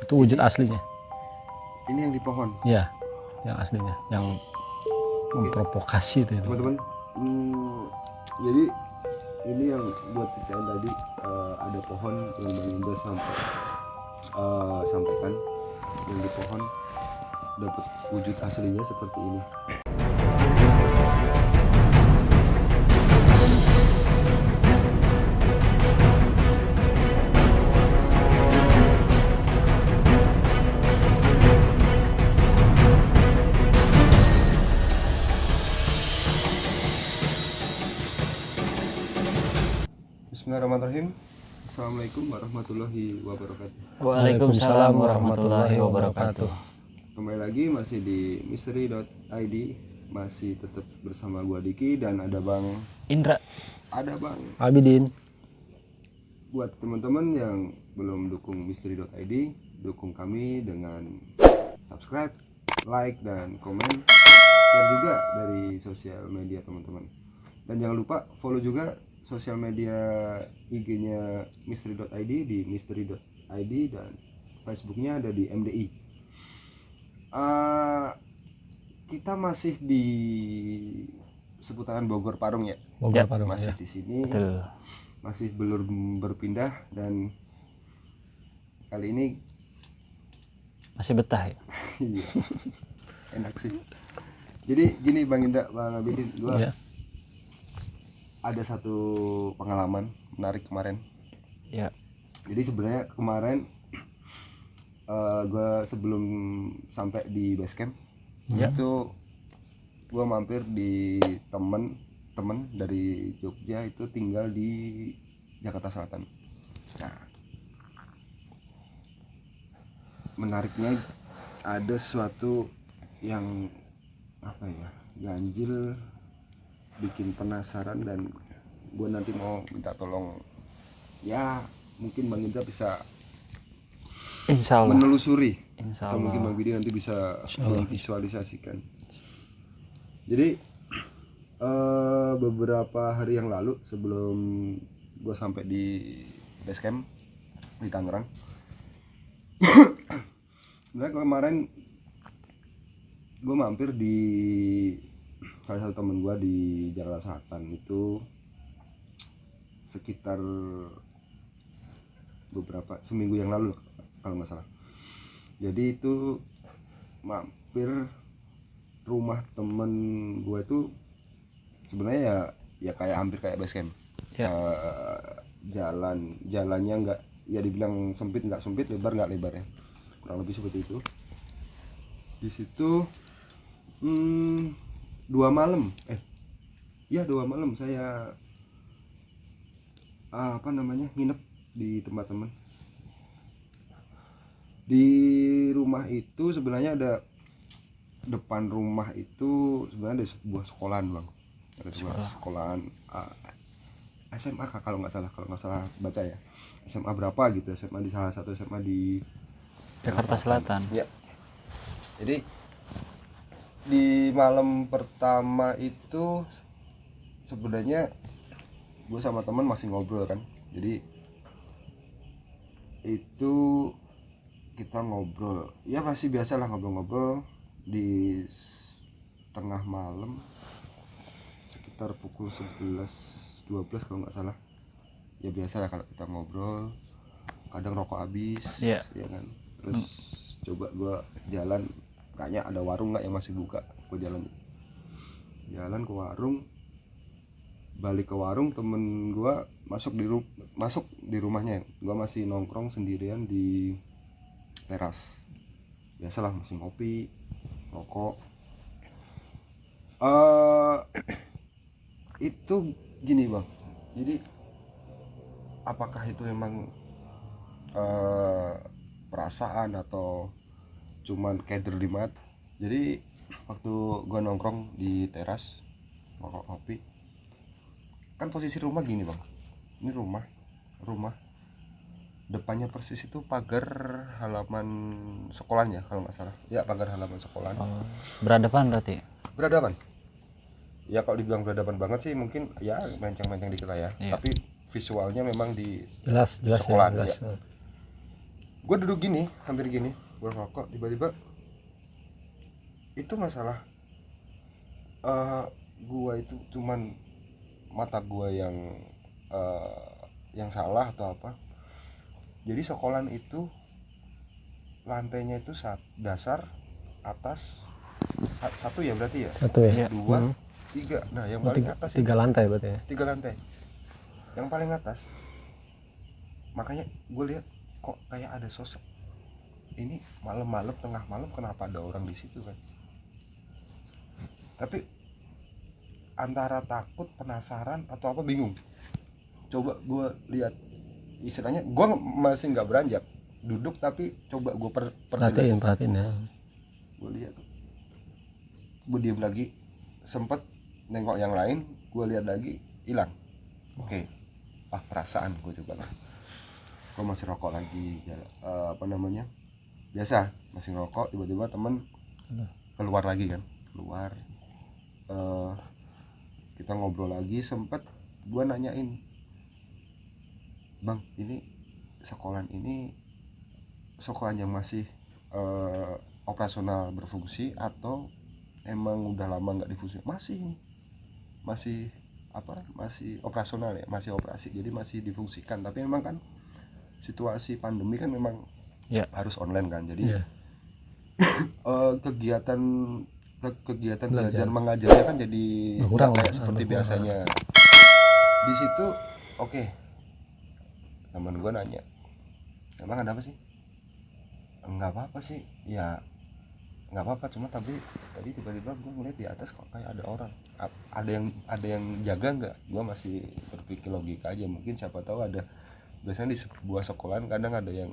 Itu wujud aslinya. Ini yang di pohon. Ya, yang aslinya, yang memprovokasi itu. Teman-teman, jadi ini yang buat ceritain tadi, ada pohon yang Bang Indra sampaikan, yang di pohon dapat wujud aslinya seperti ini. Bismillahirrahmanirrahim. Assalamualaikum warahmatullahi wabarakatuh. Waalaikumsalam warahmatullahi wabarakatuh. Kembali lagi masih di misteri.id, masih tetap bersama gua Diki dan ada Bang Indra, ada Bang Abidin. Buat teman-teman yang belum dukung misteri.id, dukung kami dengan subscribe, like dan komen, share juga dari sosial media teman-teman. Dan jangan lupa follow juga sosial media IG-nya misteri.id di misteri.id dan Facebooknya ada di MDI. Kita masih di seputaran Bogor Parung ya. Bogor Parung masih ya. di sini. betul. Masih belum berpindah dan kali ini Masih betah ya? iya, enak sih. Jadi gini Bang Indra, Bang Abidin, gua Iya. ada satu pengalaman menarik kemarin. Ya. Jadi sebenarnya kemarin gue sebelum sampai di base camp itu gue mampir di temen dari Jogja, itu tinggal di Jakarta Selatan. Nah, menariknya ada sesuatu yang apa ya, ganjil, bikin penasaran, dan gue nanti mau minta tolong ya, mungkin Bang Indra bisa Insya Allah. menelusuri, Insya atau mungkin Allah. Bang Bidi nanti bisa memvisualisasikan. Jadi beberapa hari yang lalu sebelum gue sampai di base camp di Tangerang, sebenarnya kemarin gue mampir di salah satu temen gue di Jakarta Selatan, itu sekitar seminggu yang lalu kalau nggak salah. Jadi itu mampir rumah temen gue itu sebenarnya ya kayak hampir kayak base camp. Ya. Jalannya nggak, ya dibilang sempit nggak sempit, lebar nggak lebar ya, kurang lebih seperti itu. Di situ 2 malam saya nginep di tempat teman. Di rumah itu sebenarnya ada, depan rumah itu sebenarnya ada sebuah sekolahan Bang, ada sebuah sekolahan SMA kalau nggak salah baca ya, SMA berapa gitu, SMA di salah satu SMA di Jakarta Selatan. ya. Jadi di malam pertama itu sebenarnya gue sama teman masih ngobrol kan. Jadi itu kita ngobrol ya, masih biasalah ngobrol-ngobrol di tengah malam sekitar pukul 11-12 kalau nggak salah. Ya biasalah kalau kita ngobrol, kadang rokok habis, Iya. ya kan. Terus coba gue jalan, kayaknya ada warung nggak yang masih buka. Gue jalan ke warung, balik ke warung, temen gue masuk di rumahnya. Gue masih nongkrong sendirian di teras, biasalah masih ngopi, rokok. Itu gini Bang, jadi apakah itu memang perasaan atau cuman keder di mata? Jadi waktu gua nongkrong di teras ngerokok kopi, kan posisi rumah gini Bang, ini rumah depannya persis itu pagar halaman sekolahnya kalau nggak salah ya, pagar halaman sekolahan. Berhadapan berarti? Berhadapan ya, kalau dibilang berhadapan banget sih mungkin ya menceng-menceng dikit lah ya, Iya. tapi visualnya memang di Jelas sekolahan ya, jelas. ya. gue duduk gini, hampir gini, gue rokok, tiba-tiba itu masalah gue itu cuman mata gue yang salah atau apa. Jadi sekolahan itu lantainya itu dasar, atas, satu ya berarti ya, Satu ya. Iya. dua, tiga. Nah yang paling atas itu 3 lantai berarti ya. 3 lantai, yang paling atas. Makanya gue lihat kok kayak ada sosok ini malam-malam, tengah malam, kenapa ada orang di situ kan. Tapi antara takut, penasaran atau apa, bingung. Coba gue lihat, istilahnya gue masih nggak beranjak duduk, tapi coba gue Perhatiin ya. gue lihat, gue diam lagi, sempet nengok yang lain, gue lihat lagi, hilang. Oke. Perasaan gue coba lah, gue masih rokok lagi, biasa masih ngerokok, tiba-tiba temen keluar lagi kan, kita ngobrol lagi, sempet gue nanyain, bang ini sekolahan yang masih operasional berfungsi atau emang udah lama nggak difungsi? Masih operasional ya, masih operasi, jadi masih difungsikan, tapi memang kan situasi pandemi kan memang harus online kan, jadi kegiatan belajar mengajarnya kan jadi kurang kayak seperti biasanya. Di situ oke. Teman gue nanya, emang ada apa sih? Enggak apa-apa sih, ya nggak apa-apa, cuma tadi tiba-tiba gue ngeliat di atas kok kayak ada orang, ada yang jaga nggak? Gue masih berpikir logika aja, mungkin siapa tahu ada, biasanya di sebuah sekolahan kadang ada yang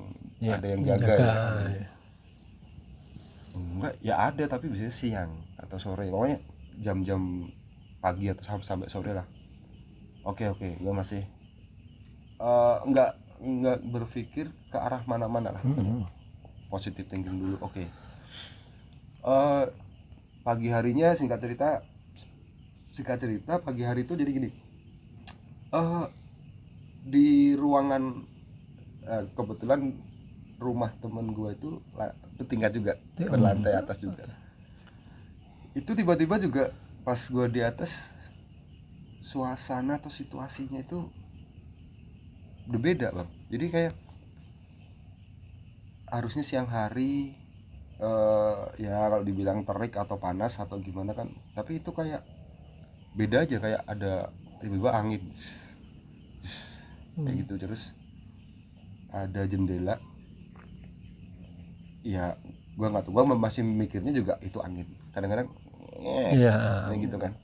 jaga ya. Enggak, ya ada, tapi biasanya siang atau sore, pokoknya jam-jam pagi atau sampai sore lah. Oke, gue masih nggak berpikir ke arah mana-mana lah. Positive thinking dulu. Oke. Pagi harinya singkat cerita pagi hari itu jadi gini, di ruangan, kebetulan rumah temen gue itu tingkat juga, berlantai atas juga. Itu tiba-tiba juga pas gue di atas, suasana atau situasinya itu berbeda bang. Jadi kayak harusnya siang hari, ya kalau dibilang terik atau panas atau gimana kan, tapi itu kayak beda aja, kayak ada tiba-tiba angin kayak gitu. Terus ada jendela, ya gua nggak tahu, gua masih mikirnya juga itu angin, kadang-kadang kayak gitu kan,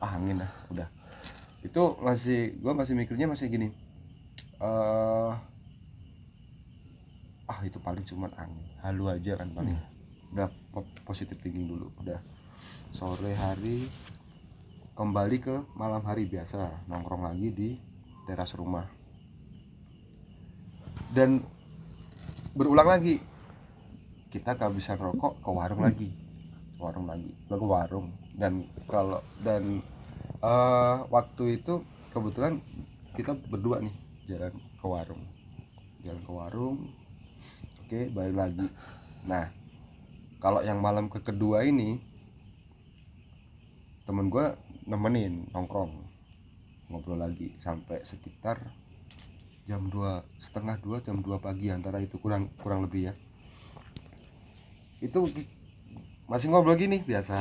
angin lah udah. Itu gua masih mikirnya masih gini, itu paling cuma angin, halu aja kan paling. Udah positif thinking dulu. Udah sore hari kembali ke malam hari biasa, nongkrong lagi di teras rumah, dan berulang lagi, kita kehabisan rokok, ke warung lagi, dan waktu itu kebetulan kita berdua nih jalan ke warung. Oke, balik lagi. Nah, kalau yang malam kedua ini temen gue nemenin nongkrong, ngobrol lagi sampai sekitar jam 2:30, jam 2 pagi, antara itu, kurang lebih ya. Itu masih ngobrol gini biasa,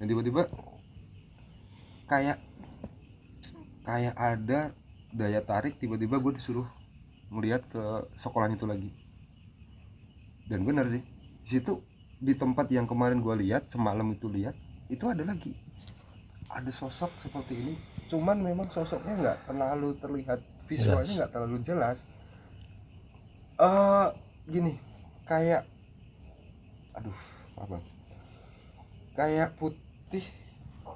dan tiba-tiba kayak ada daya tarik, tiba-tiba gue disuruh melihat ke sekolahan itu lagi. Dan benar sih, di situ, di tempat yang kemarin gue lihat, semalam itu ada lagi, ada sosok seperti ini, cuman memang sosoknya nggak terlalu terlihat, visualnya nggak terlalu jelas. Gini, kayak kayak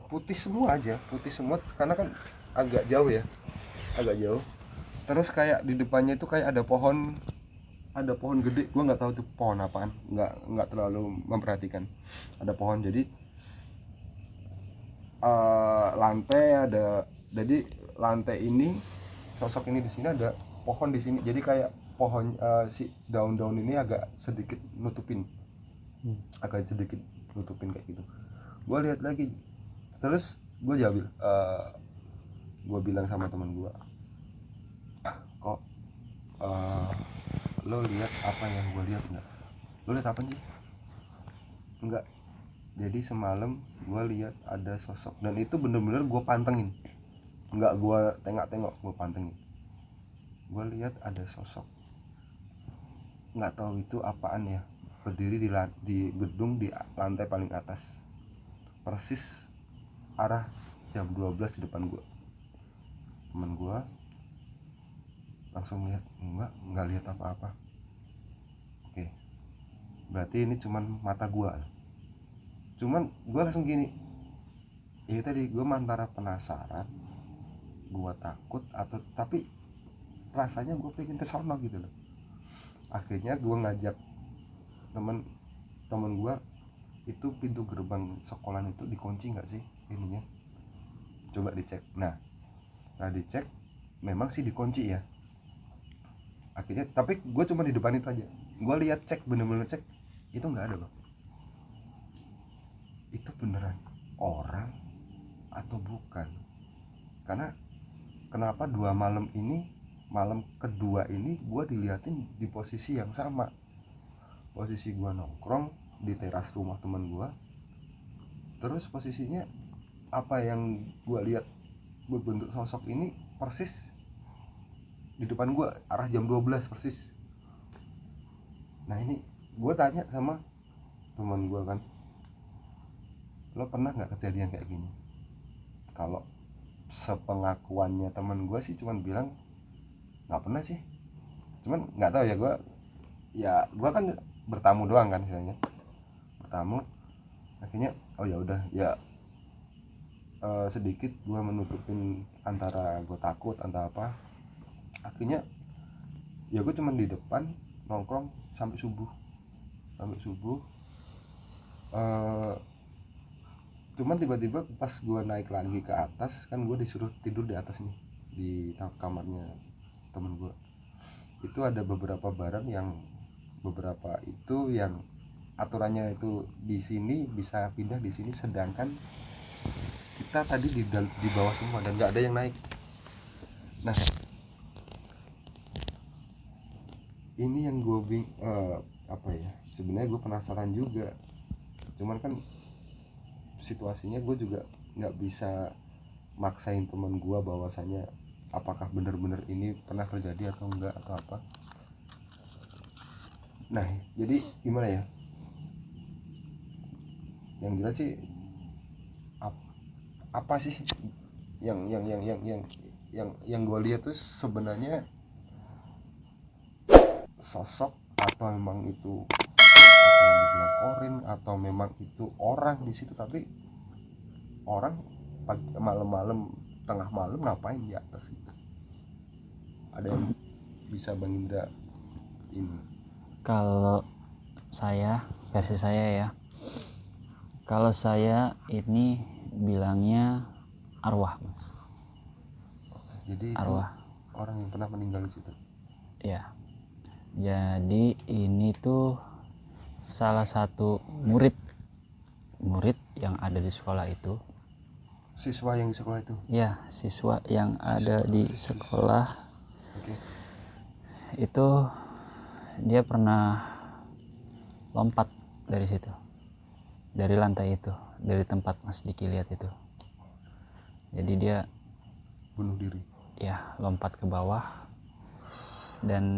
putih semua aja, karena kan agak jauh. Terus kayak di depannya itu kayak ada pohon gede, gue nggak tahu itu pohon apaan, nggak terlalu memperhatikan. Ada pohon, jadi jadi lantai ini, sosok ini di sini, ada pohon di sini, jadi kayak pohon si daun-daun ini agak sedikit nutupin kayak gitu. Gue lihat lagi, terus gue bilang sama teman gue, kok lo lihat apa yang gue lihat nggak? Lo lihat apa sih? Enggak. Jadi semalam gue lihat ada sosok, dan itu bener-bener gue pantengin, nggak gue tengok-tengok, gue pantengin. Gue lihat ada sosok, nggak tahu itu apaan ya, berdiri di gedung di lantai paling atas, persis arah jam 12 di depan gue. Temen gue langsung lihat, nggak lihat apa-apa. Oke, berarti ini cuman mata gue. Cuman gue langsung gini, ya tadi gue antara penasaran, gue takut, atau tapi rasanya gue pengen ke sono gitu loh. Akhirnya gue ngajak temen gue, itu pintu gerbang sekolah itu dikunci nggak sih ininya, coba dicek. Nah dicek, memang sih dikunci ya. Akhirnya tapi gue cuma di depan itu aja, gue lihat, cek, bener-bener cek, itu nggak ada bang. Itu beneran orang atau bukan? Karena kenapa malam kedua ini gue diliatin di posisi yang sama, posisi gue nongkrong di teras rumah teman gue, terus posisinya apa yang gue lihat berbentuk sosok ini persis di depan gue arah jam 12 persis. Nah ini gue tanya sama teman gue kan, lo pernah nggak kejadian kayak gini? Kalau sepengakuannya teman gue sih cuman bilang nggak pernah sih, cuman nggak tahu ya gue kan bertamu doang kan, istilahnya bertamu. Akhirnya oh ya udah ya, sedikit gue menutupin antara gue takut antara apa. Akhirnya ya gue cuman di depan nongkrong sampai subuh. Cuman tiba-tiba pas gue naik lagi ke atas, kan gue disuruh tidur di atas nih, di kamarnya temen gue. Itu ada beberapa barang yang aturannya itu di sini bisa pindah di sini, sedangkan kita tadi di bawah semua dan nggak ada yang naik. Nah ini yang gue sebenarnya gue penasaran juga, cuman kan situasinya gue juga nggak bisa maksain teman gue bahwasanya apakah benar-benar ini pernah terjadi atau enggak atau apa. Nah jadi gimana ya, yang jelas sih apa sih yang gue lihat tuh sebenarnya sosok, atau memang itu apa yang dibilang korin, atau memang itu orang di situ. Tapi orang malam-malam, tengah malam ngapain di atas itu? Ada yang bisa Bang Indra ini? Kalau versi saya ya, kalau saya ini bilangnya arwah, Mas. Jadi Arwah. itu orang yang pernah meninggal di situ. Ya. Jadi ini tuh salah satu murid yang ada di sekolah itu. Siswa yang di sekolah itu? Ya, siswa yang ada di sekolah. Oke. Itu dia pernah lompat dari situ, dari lantai itu, dari tempat Mas Diki lihat itu. Jadi dia bunuh diri. Ya, lompat ke bawah. Dan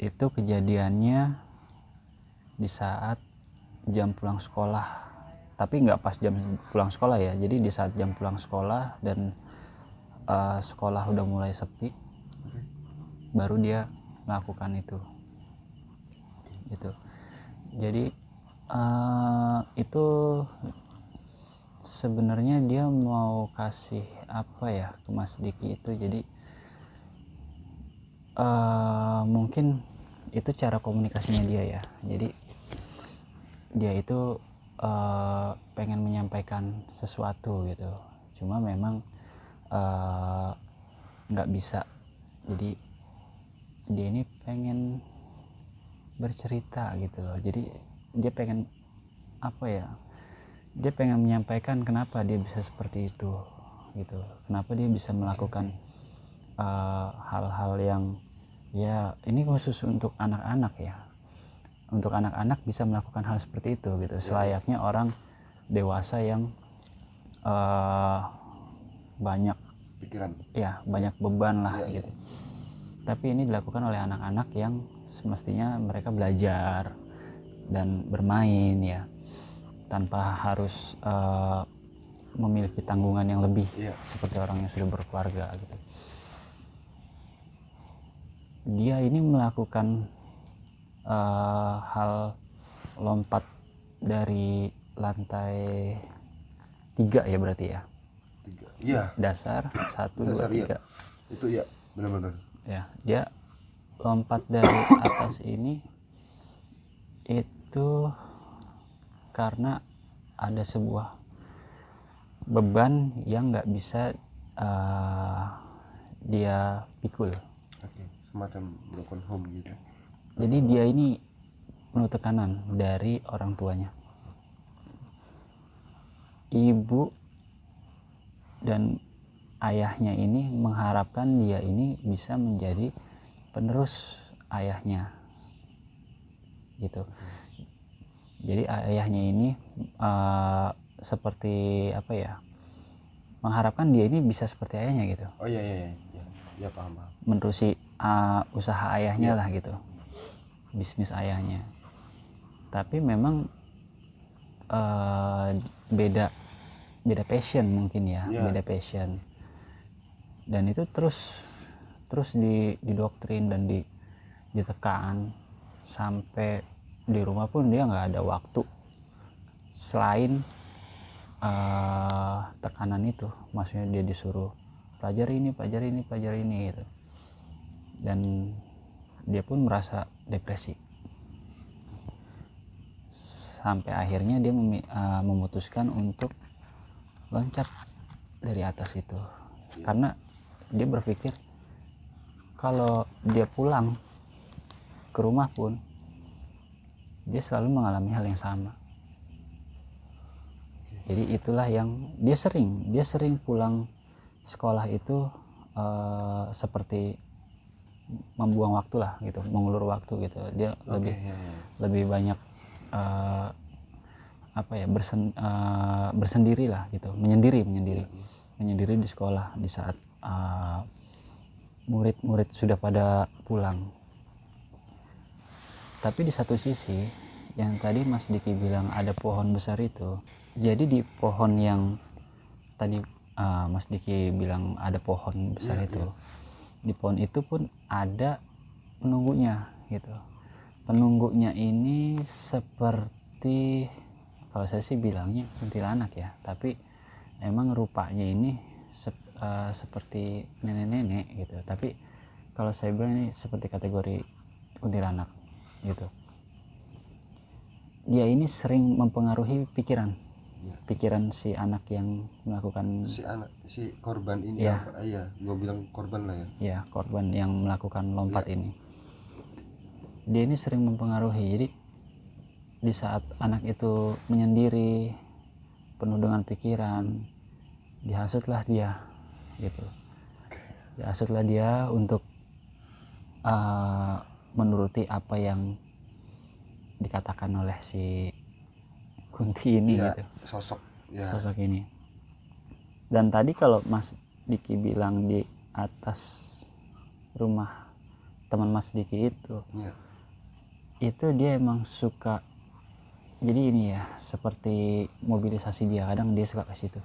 itu kejadiannya di saat jam pulang sekolah, tapi nggak pas jam pulang sekolah ya. Jadi di saat jam pulang sekolah dan sekolah udah mulai sepi, baru dia melakukan itu. Jadi itu sebenarnya dia mau kasih apa ya ke Mas Diki itu. Jadi mungkin itu cara komunikasinya dia ya. Jadi dia itu pengen menyampaikan sesuatu gitu, cuma memang nggak bisa. Jadi dia ini pengen bercerita gitu loh. Jadi dia pengen apa ya, dia pengen menyampaikan kenapa dia bisa seperti itu gitu, kenapa dia bisa melakukan hal-hal yang ya ini khusus untuk anak-anak ya, untuk anak-anak bisa melakukan hal seperti itu gitu, selayaknya orang dewasa yang banyak pikiran. ya, banyak beban lah gitu. Tapi ini dilakukan oleh anak-anak yang semestinya mereka belajar dan bermain ya, tanpa harus memiliki tanggungan yang lebih seperti orang yang sudah berkeluarga gitu. Dia ini melakukan hal lompat dari lantai 3 ya berarti ya. 3. Iya. Dasar 1 2 3. Iya. Itu ya, benar-benar. Ya, dia lompat dari atas ini itu karena ada sebuah beban yang nggak bisa dia pikul. Oke, semacam broken home gitu. Jadi dia ini penuh tekanan dari orang tuanya. Ibu dan ayahnya ini mengharapkan dia ini bisa menjadi penerus ayahnya gitu. Jadi ayahnya ini seperti apa ya, mengharapkan dia ini bisa seperti ayahnya gitu. Oh iya paham. Menerusi usaha ayahnya lah gitu, bisnis ayahnya. Tapi memang beda passion mungkin ya, beda passion. Dan itu terus didoktrin dan ditekan sampai di rumah pun dia nggak ada waktu selain tekanan itu. Maksudnya dia disuruh pelajari ini gitu, dan dia pun merasa depresi sampai akhirnya dia memutuskan untuk loncat dari atas itu, karena dia berpikir kalau dia pulang ke rumah pun dia selalu mengalami hal yang sama. Jadi itulah yang dia sering pulang sekolah itu seperti membuang waktu lah gitu, mengulur waktu gitu. Dia lebih banyak apa ya, bersendiri lah gitu, menyendiri di sekolah di saat murid-murid sudah pada pulang. Tapi di satu sisi yang tadi Mas Diki bilang ada pohon besar itu, jadi di pohon yang tadi Mas Diki bilang ada pohon besar itu, di pohon itu pun ada penunggunya gitu. Penunggunya ini seperti, kalau saya sih bilangnya kuntilanak ya, tapi emang rupanya ini seperti nenek-nenek gitu. Tapi kalau saya bilang ini seperti kategori kuntilanak gitu. Dia ini sering mempengaruhi pikiran si anak yang melakukan, si korban ini. Gua bilang korban lah ya. Ya, korban yang melakukan lompat ini. Dia ini sering mempengaruhi. Jadi di saat anak itu menyendiri, penuh dengan pikiran, dihasutlah dia gitu. Dihasutlah dia untuk menuruti apa yang dikatakan oleh si Kunti ini gitu. Sosok ini. Dan tadi kalau Mas Diki bilang di atas rumah teman Mas Diki itu dia emang suka, jadi ini ya, seperti mobilisasi dia, kadang dia suka ke situ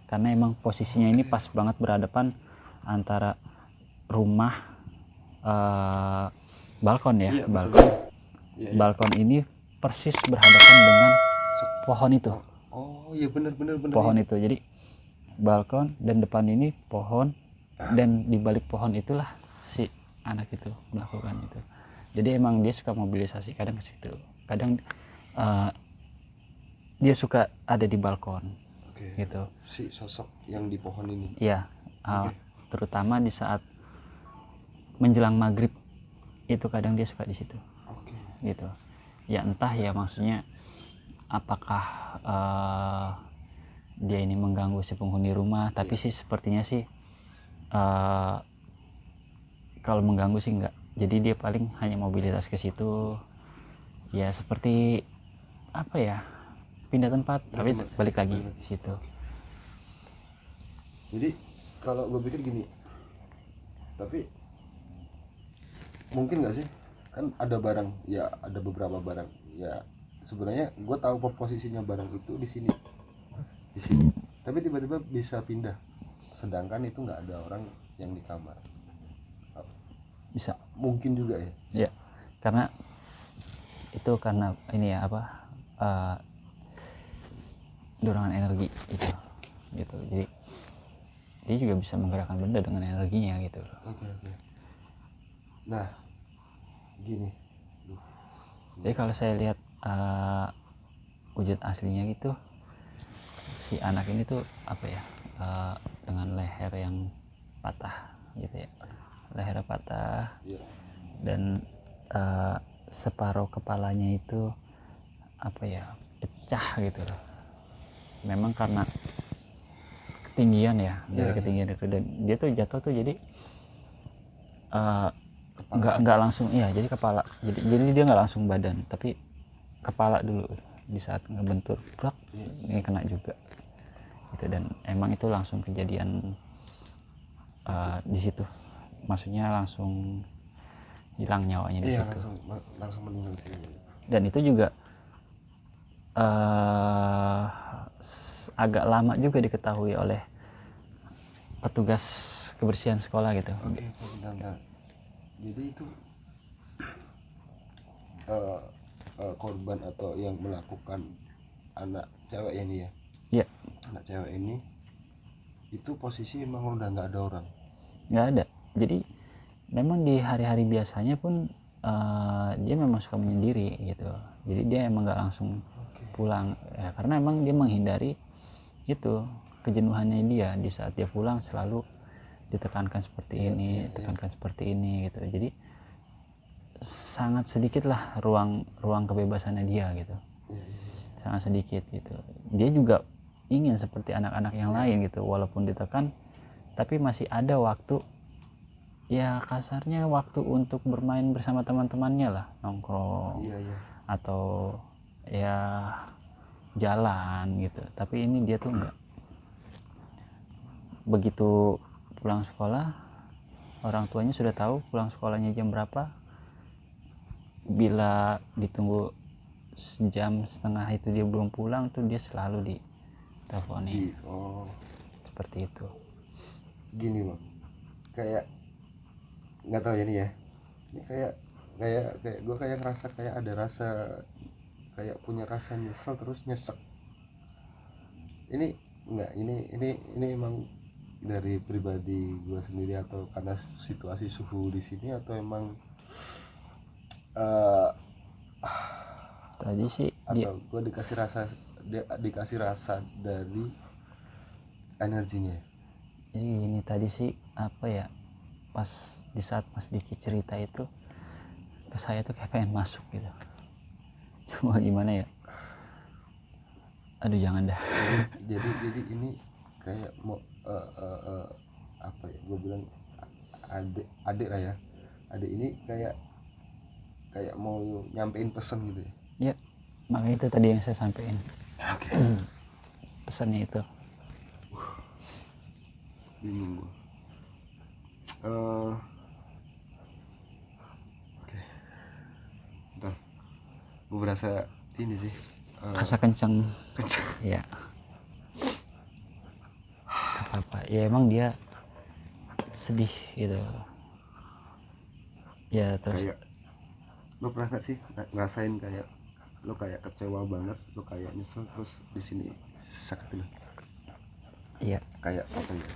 karena emang posisinya ini pas banget berhadapan antara rumah balkon ya, balkon ini persis berhadapan dengan pohon itu. Oh iya, benar Pohon itu, jadi balkon dan depan ini pohon, dan di balik pohon itulah si anak itu melakukan itu. Jadi emang dia suka mobilisasi, kadang ke situ, kadang dia suka ada di balkon. Gitu. Si sosok yang di pohon ini. Iya, terutama di saat menjelang maghrib itu kadang dia suka di situ Oke. gitu ya, entah ya maksudnya apakah dia ini mengganggu si penghuni rumah, tapi sih sepertinya sih kalau mengganggu sih enggak, jadi dia paling hanya mobilitas ke situ ya, seperti apa ya, pindah tempat tapi balik lagi di situ. Jadi kalau gue pikir gini, tapi mungkin nggak sih, kan ada barang ya, ada beberapa barang ya, sebenarnya gue tahu posisinya barang itu di sini, tapi tiba-tiba bisa pindah, sedangkan itu nggak ada orang yang di kamar. Bisa Mungkin juga ya. ya, karena itu karena ini ya apa, dorongan energi itu gitu, jadi dia juga bisa menggerakkan benda dengan energinya gitu. Oke. Nah gini, Jadi kalau saya lihat wujud aslinya gitu, si anak ini tuh apa ya, dengan leher yang patah gitu ya, leher patah ya. dan separuh kepalanya itu apa ya, pecah gitu loh. Memang karena ketinggian ya, dari ketinggian itu, dan dia tuh jatuh tuh jadi nggak langsung, iya, jadi kepala, jadi dia nggak langsung badan, tapi kepala dulu di saat ngebentur brak, ini kena juga gitu, dan emang itu langsung kejadian di situ, maksudnya langsung hilang nyawanya di Iya, situ. langsung meninggal sih. Dan itu juga agak lama juga diketahui oleh petugas kebersihan sekolah gitu. Oke, bentar. Jadi itu korban atau yang melakukan anak cewek ini ya? Iya. Anak cewek ini itu posisi emang udah nggak ada orang? Nggak ada. Jadi memang di hari-hari biasanya pun dia memang suka menyendiri gitu. Jadi dia emang nggak langsung pulang ya, karena emang dia menghindari itu kejenuhannya dia di saat dia pulang, selalu ditekankan seperti ini, tekankan seperti ini gitu. Jadi sangat sedikit lah ruang kebebasannya dia gitu, sangat sedikit gitu. Dia juga ingin seperti anak-anak yang lain gitu, walaupun ditekan tapi masih ada waktu ya, kasarnya waktu untuk bermain bersama teman-temannya lah, nongkrong atau ya jalan gitu. Tapi ini dia tuh enggak, begitu pulang sekolah orang tuanya sudah tahu pulang sekolahnya jam berapa, bila ditunggu sejam setengah itu dia belum pulang tuh dia selalu diteleponin. Seperti itu. Gini Bang, kayak nggak tahu ya nih ya, ini kayak gue kayak ngerasa kayak ada rasa, kayak punya rasa nyesel terus nyesek. Ini enggak, ini emang dari pribadi gue sendiri atau karena situasi suhu di sini, atau emang Tadi sih atau gue dikasih rasa dari energinya. Jadi ini tadi sih apa ya, pas di saat Mas Diki cerita itu ke saya tuh kayak pengen masuk gitu, cuma gimana ya, aduh jangan dah. jadi ini kayak mau apa ya, gue bilang adik lah ya, adik ini kayak mau nyampein pesan gitu ya. Ya makanya itu tadi yang saya sampaikan. Pesannya itu. Bingung gue. Oke. Bentar. Gue berasa ini sih. Rasa kencang. Ya. Apa ya, emang dia sedih gitu. Ya terus. Kayak lo pernah gak sih ngerasain kayak lo kayak kecewa banget, lo kayak nyesel, terus di sini sakit lo. Iya. Kayak apa ya?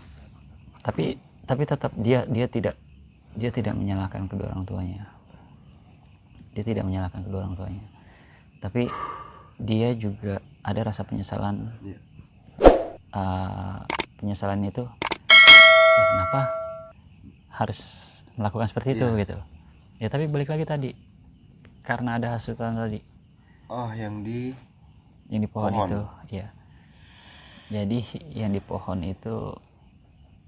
Tapi tetap dia tidak menyalahkan kedua orang tuanya. Dia tidak menyalahkan kedua orang tuanya. Tapi dia juga ada rasa penyesalan. Penyesalan itu ya, kenapa harus melakukan seperti itu gitu. Ya tapi balik lagi tadi, karena ada hasutan tadi Oh, yang di pohon Pohon. itu, ya. Jadi yang di pohon itu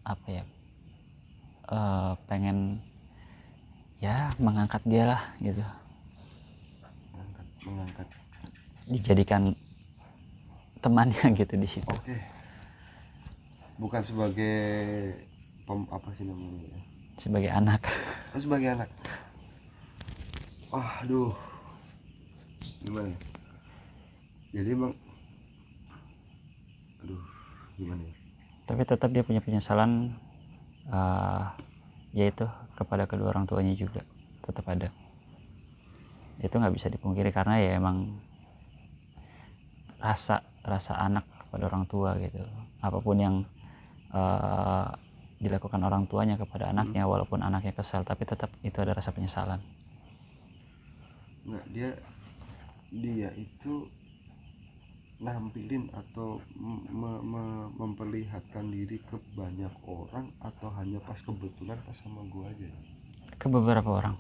apa ya? Pengen ya mengangkat dia lah gitu, mengangkat. dijadikan temannya gitu di situ. Oke. Bukan sebagai apa sih namanya ya? Sebagai anak. Oh, sebagai anak. Aduh. Gimana ya? Jadi emang gimana ya? Tapi tetap dia punya penyesalan, yaitu kepada kedua orang tuanya juga tetap ada. Itu nggak bisa dipungkiri karena ya emang rasa anak kepada orang tua gitu. Apapun yang dilakukan orang tuanya kepada anaknya, walaupun anaknya kesal, tapi tetap itu ada rasa penyesalan. Nah, dia itu nampilin atau memperlihatkan diri ke banyak orang atau hanya pas kebetulan pas sama gua aja? Ke beberapa orang.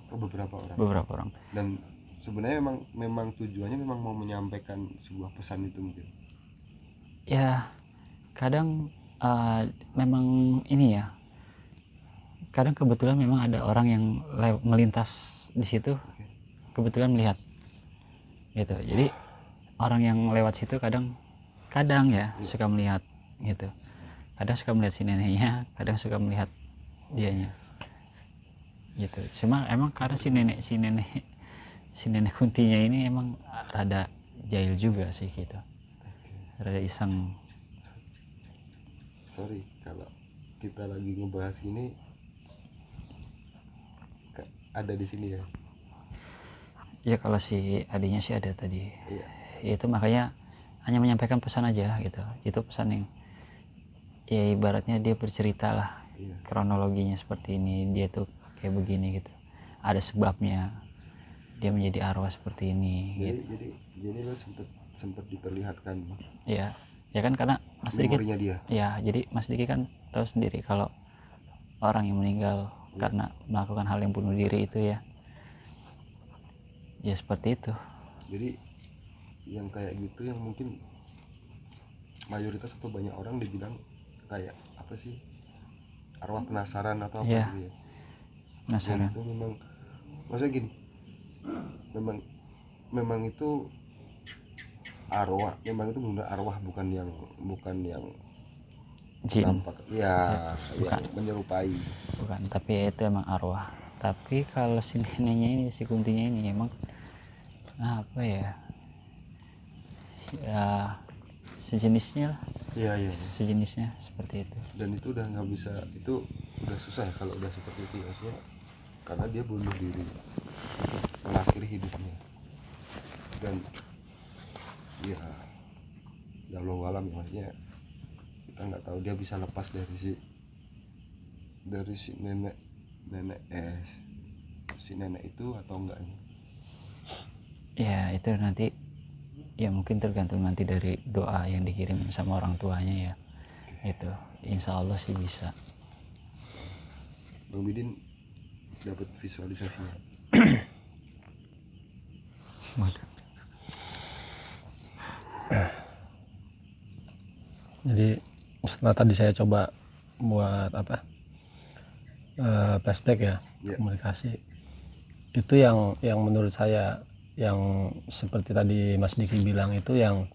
Beberapa orang. Dan sebenarnya memang tujuannya memang mau menyampaikan sebuah pesan itu mungkin. Ya, kadang memang ini ya. Kadang kebetulan memang ada orang yang melintas di situ, kebetulan melihat. Gitu. Jadi orang yang lewat situ kadang ya suka melihat gitu. Kadang suka melihat si neneknya, kadang suka melihat dianya. Gitu. Cuma emang karena si nenek Kuntinya ini emang rada jahil juga sih gitu. Rada iseng. Sorry kalau kita lagi ngebahas gini ada di sini ya. Ya kalau si adiknya sih ada tadi. Iya. Itu makanya hanya menyampaikan pesan aja gitu. Itu pesan yang ya ibaratnya dia bercerita lah. Iya. Kronologinya seperti ini, dia tuh kayak begini gitu. Ada sebabnya dia menjadi arwah seperti ini gitu. Jadi lo sempet diperlihatkan Ya kan karena Mas Diki memorinya dia. Ya, jadi Mas Diki kan tahu sendiri kalau orang yang meninggal karena melakukan hal yang bunuh diri itu ya seperti itu. Jadi yang kayak gitu yang mungkin mayoritas atau banyak orang dibilang kayak apa sih, arwah penasaran atau apa Iya. gitu ya. Penasaran. Itu memang maksudnya gini, memang itu arwah, memang itu benar arwah, bukan yang Jin. nampak ya yang menyerupai. Bukan, tapi itu emang arwah. Tapi kalau si neneknya ini, si Kuntinya ini emang apa ya sejenisnya lah. Iya. Sejenisnya seperti itu. Dan itu udah nggak bisa, itu udah susah ya kalau udah seperti itu maksudnya, karena dia bunuh diri mengakhiri hidupnya. Dan ya Allah alam ya, maksudnya kita nggak tahu dia bisa lepas dari si nenek itu atau enggaknya. Ya itu nanti ya mungkin tergantung nanti dari doa yang dikirim sama orang tuanya ya. Itu insya Allah sih bisa. Bang Bidin dapat visualisasinya. Jadi setelah tadi saya coba buat flashback ya, komunikasi itu yang menurut saya yang seperti tadi Mas Diki bilang itu yang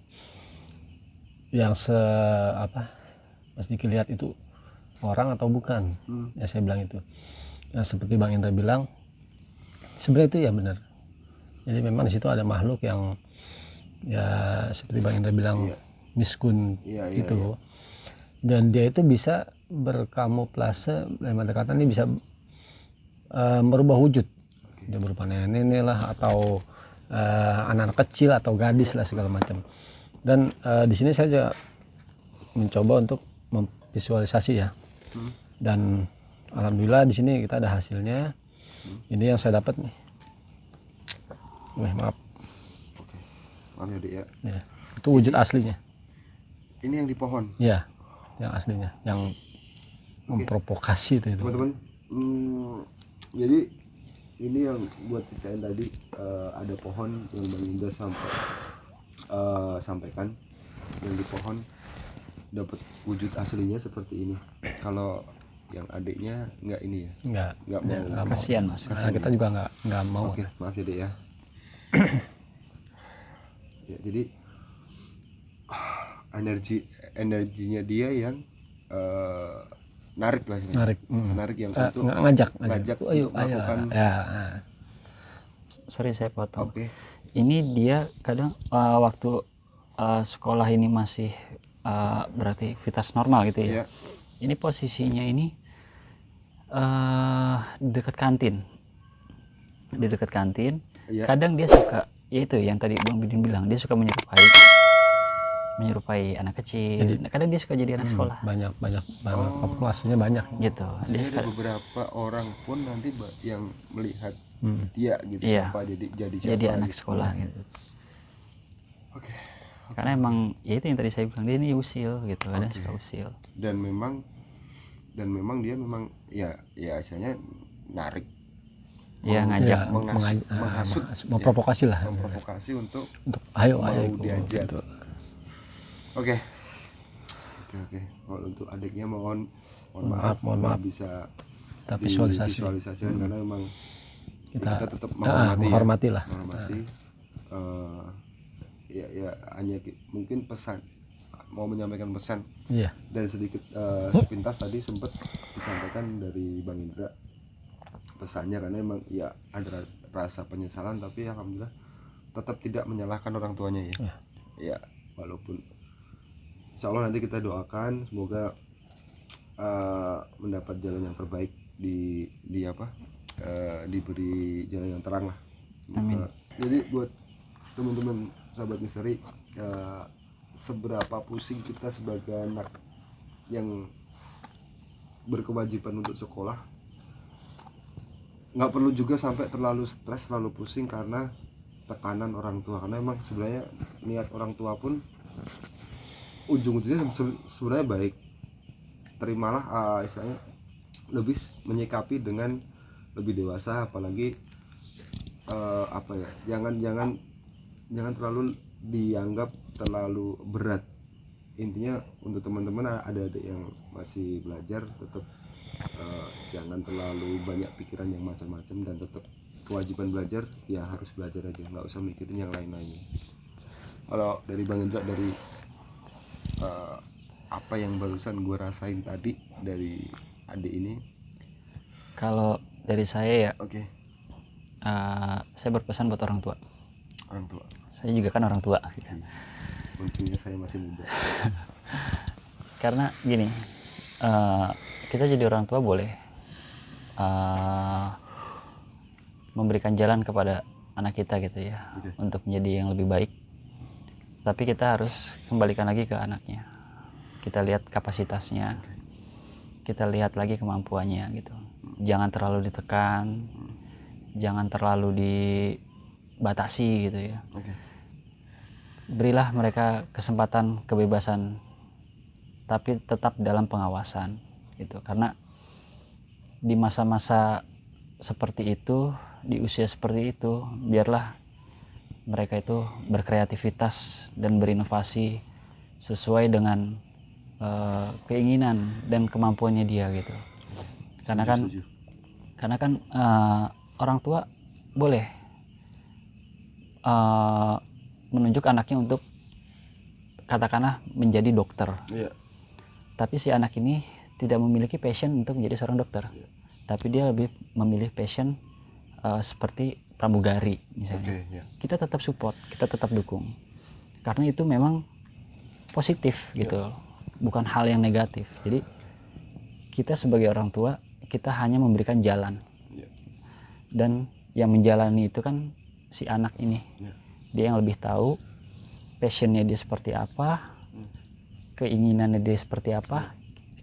Mas Diki lihat itu orang atau bukan. Ya saya bilang itu ya, seperti Bang Indra bilang sebenarnya itu ya benar. Jadi memang di situ ada makhluk yang ya seperti Bang Indra bilang miskun gitu. Dan dia itu bisa berkamuflase, dalam arti kata ini bisa merubah wujud. Dia berupa nenek lah atau anak kecil atau gadis lah segala macam. Dan di sini saya juga mencoba untuk memvisualisasi ya. Dan alhamdulillah di sini kita ada hasilnya. Ini yang saya dapat nih. Maaf. Maaf ya, Dik ya. Ya. Itu wujud aslinya. Ini yang di pohon. Ya, yang aslinya, yang memprovokasi itu. Teman-teman, jadi ini yang buat ceritain tadi, ada pohon yang Bang Indra sampaikan, yang di pohon dapat wujud aslinya seperti ini. Kalau yang adiknya nggak ini ya, nggak mau. nggak mau. Kasihan mas. Karena kita juga nggak mau. Oke, maaf ya Dek ya. Ya, jadi energinya dia yang narik lah ini. Narik yang untuk ngajak untuk melakukan. Ya. Sorry saya potong. Oke. Ini dia kadang waktu sekolah ini masih berarti aktivitas normal gitu ya. Iya. Ini posisinya ini di dekat kantin. Di dekat kantin. Iya. Kadang dia suka, ya itu yang tadi Bang Bidin bilang, dia suka menyerupai anak kecil. Kadang dia suka jadi anak sekolah. Banyak populasinya banyak. Gitu. Dia ada beberapa orang pun nanti yang melihat dia gitu, Iya. siapa jadi anak gitu. sekolah gitu. Oke. Karena emang ya itu yang tadi saya bilang, dia ini usil gitu, kadang suka usil. Dan memang dia memang ya asalnya narik, Iya, ngajak, menghasut, memprovokasi lah. memprovokasi untuk ayo mau diajak. gitu. Oke. Kalau untuk adiknya mohon maaf bisa tapi visualisasikan karena memang kita tetap menghormati lah. Menghormati. Ya hanya mungkin pesan, mau menyampaikan pesan. Iya. Dan sedikit sepintas tadi sempat disampaikan dari Bang Indra pesannya, karena emang ya ada rasa penyesalan, tapi alhamdulillah tetap tidak menyalahkan orang tuanya ya. Ya walaupun insya Allah nanti kita doakan semoga mendapat jalan yang terbaik, diberi jalan yang terang lah. Amin. Jadi buat teman-teman sahabat misteri, seberapa pusing kita sebagai anak yang berkewajiban untuk sekolah, nggak perlu juga sampai terlalu stres, terlalu pusing karena tekanan orang tua, karena emang sebenarnya niat orang tua pun ujung-ujungnya sebenarnya baik. Terimalah istilahnya lebih menyikapi dengan lebih dewasa, apalagi jangan terlalu dianggap terlalu berat. Intinya untuk teman-teman ada adik yang masih belajar, tetap jangan terlalu banyak pikiran yang macam-macam, dan tetap kewajiban belajar ya harus belajar aja, nggak usah mikirin yang lain-lainnya. Kalau dari Bang Indra, dari apa yang barusan gue rasain tadi dari adik ini, kalau dari saya ya, oke. Saya berpesan buat orang tua. Saya juga kan orang tua gitu. Untungnya saya masih muda. Karena gini, kita jadi orang tua boleh memberikan jalan kepada anak kita gitu ya, untuk menjadi yang lebih baik. Tapi kita harus kembalikan lagi ke anaknya. Kita lihat kapasitasnya, kita lihat lagi kemampuannya gitu. Jangan terlalu ditekan, jangan terlalu dibatasi gitu ya. Berilah mereka kesempatan, kebebasan, tapi tetap dalam pengawasan gitu. Karena di masa-masa seperti itu, di usia seperti itu, biarlah mereka itu berkreativitas dan berinovasi sesuai dengan keinginan dan kemampuannya dia gitu. Karena kan orang tua boleh menunjuk anaknya untuk katakanlah menjadi dokter. Tapi si anak ini tidak memiliki passion untuk menjadi seorang dokter. Tapi dia lebih memilih passion seperti pramugari misalnya. Kita tetap support, kita tetap dukung. Karena itu memang positif gitu. Bukan hal yang negatif. Jadi kita sebagai orang tua, kita hanya memberikan jalan. Dan yang menjalani itu kan si anak ini. Dia yang lebih tahu passionnya dia seperti apa, keinginannya dia seperti apa.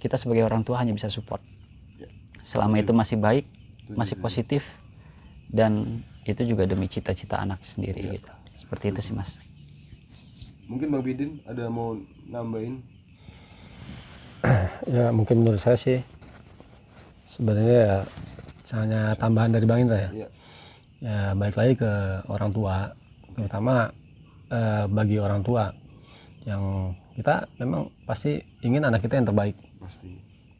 Kita sebagai orang tua hanya bisa support. Selama itu masih baik, masih positif, dan itu juga demi cita-cita anak sendiri gitu. Seperti itu sih Mas. Mungkin Bang Bidin ada mau nambahin? Ya mungkin menurut saya sih sebenarnya ya hanya tambahan dari Bang Indra ya. Ya balik lagi ke orang tua, terutama bagi orang tua yang kita memang pasti ingin anak kita yang terbaik, Pasti.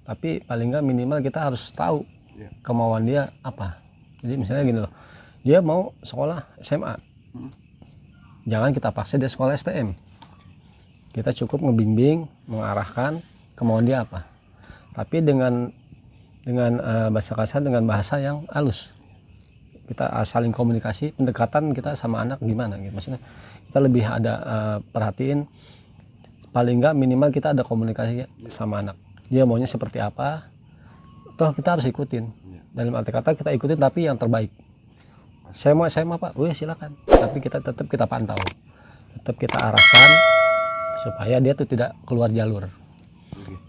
tapi paling nggak minimal kita harus tahu Ya. kemauan dia apa. Jadi misalnya gini loh, dia mau sekolah SMA, jangan kita paksa dia sekolah STM. Kita cukup ngebimbing, mengarahkan kemauan dia apa, tapi dengan bahasa kasar, dengan bahasa yang halus. Kita saling komunikasi, pendekatan kita sama anak gimana gitu. Maksudnya kita lebih ada perhatiin, paling nggak minimal kita ada komunikasi sama anak. Dia maunya seperti apa, toh kita harus ikutin. Dalam arti kata kita ikutin tapi yang terbaik. Saya mau SMA Pak, silakan. Tapi kita tetap kita pantau, tetap kita arahkan supaya dia tuh tidak keluar jalur.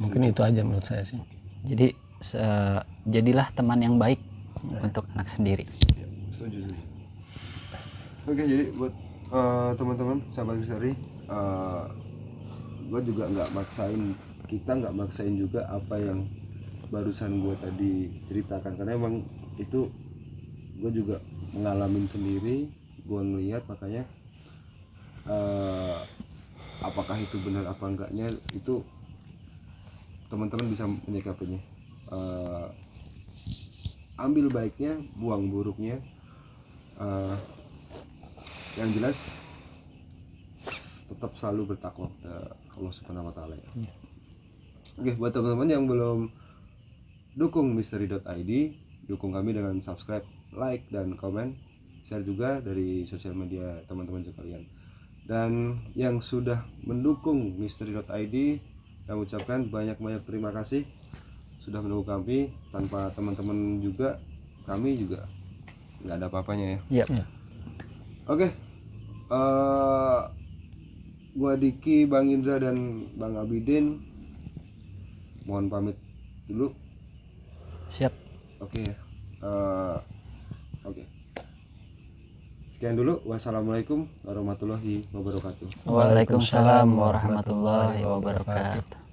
Mungkin itu aja menurut saya sih. Jadi jadilah teman yang baik untuk anak sendiri. Ya, setuju. Oke, jadi buat teman-teman sahabat Misteri, gue juga kita nggak maksain juga apa yang barusan gue tadi ceritakan, karena emang itu gue juga mengalami sendiri, gue ngelihat, makanya apakah itu benar apa enggaknya itu teman-teman bisa menyikapinya. Ambil baiknya, buang buruknya. Yang jelas tetap selalu bertakwa kepada Allah Subhanahu wa taala ya. Oke, buat teman-teman yang belum dukung misteri.id, dukung kami dengan subscribe, like, dan komen, share juga dari sosial media teman-teman sekalian. Dan yang sudah mendukung misteri.id, kami ucapkan banyak-banyak terima kasih sudah mendukung kami. Tanpa teman-teman juga, kami juga nggak ada apa-apanya ya. Yep. Oke, gua Diki, Bang Indra, dan Bang Abidin mohon pamit dulu. Siap. Oke ya. Oke. Sekian dulu. Wassalamualaikum warahmatullahi wabarakatuh. Waalaikumsalam warahmatullahi wabarakatuh.